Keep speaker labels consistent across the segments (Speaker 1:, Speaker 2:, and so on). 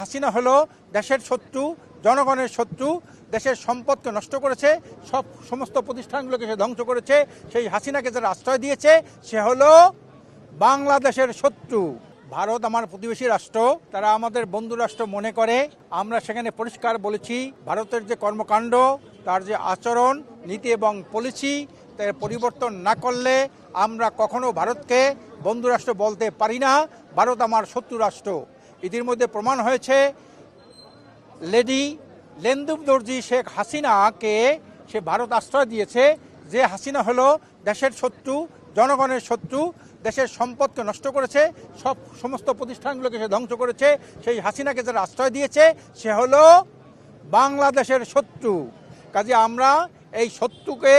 Speaker 1: হাসিনা হলো দেশের শত্রু, জনগণের শত্রু, দেশের সম্পদকে নষ্ট করেছে, সমস্ত প্রতিষ্ঠানগুলোকে সে ধ্বংস করেছে। সেই হাসিনাকে যারা আশ্রয় দিয়েছে সে হলো বাংলাদেশের শত্রু। ভারত আমার প্রতিবেশী রাষ্ট্র, তারা আমাদের বন্ধু রাষ্ট্র মনে করে। আমরা সেখানে পরিষ্কার বলেছি, ভারতের যে কর্মকাণ্ড, তার যে আচরণ, নীতি এবং পলিসি, তার পরিবর্তন না করলে আমরা কখনো ভারতকে বন্ধু রাষ্ট্র বলতে পারি না। ভারত আমার শত্রু রাষ্ট্র। ইতিমধ্যে প্রমাণ হয়েছে, লেডি লেন্দুবদর্জি শেখ হাসিনাকে সে ভারত আশ্রয় দিয়েছে। যে হাসিনা হলো দেশের শত্রু, জনগণের শত্রু, দেশের সম্পদকে নষ্ট করেছে, সমস্ত প্রতিষ্ঠানগুলোকে সে ধ্বংস করেছে। সেই হাসিনাকে যারা আশ্রয় দিয়েছে সে হলো বাংলাদেশের শত্রু। কাজে আমরা এই শত্রুকে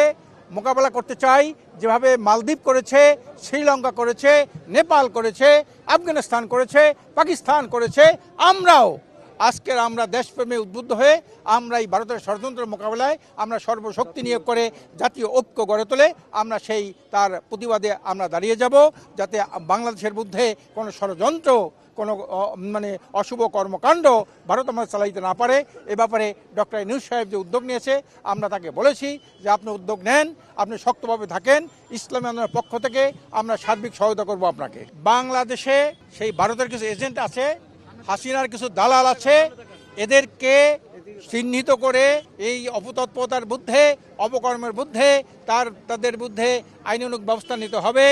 Speaker 1: মোকাবেলা করতে চাই, যেভাবে মালদ্বীপ করেছে, শ্রীলঙ্কা করেছে, নেপাল করেছে, আফগানিস্তান করেছে, পাকিস্তান করেছে। আমরা দেশপ্রেমে উদ্বুদ্ধ হয়ে আমরা এই ভারতের ষড়যন্ত্র মোকাবেলায় আমরা সর্বশক্তি নিয়োগ করে জাতীয় ঐক্য গড়ে তোলে আমরা সেই তার প্রতিবাদে আমরা দাঁড়িয়ে যাব, যাতে বাংলাদেশের বিরুদ্ধে কোনো ষড়যন্ত্র, কোনো অশুভ কর্মকাণ্ড ভারত আমাদের চালাইতে না পারে। এ ব্যাপারে ডক্টর ইউনূস সাহেব যে উদ্যোগ নিয়েছে, আমরা তাকে বলেছি যে আপনি উদ্যোগ নেন, আপনি শক্তভাবে থাকেন। ইসলামী আন্দোলনের পক্ষ থেকে আমরা সার্বিক সহায়তা করব আপনাকে। বাংলাদেশে সেই ভারতের কিছু এজেন্ট আছে, হাসিনার কিছু দালাল আছে, এদেরকে চিহ্নিত করে এই অপতৎপরতার বিরুদ্ধে, অপকর্মের বিরুদ্ধে তাদের বিরুদ্ধে আইনানুগ ব্যবস্থা নিতে হবে।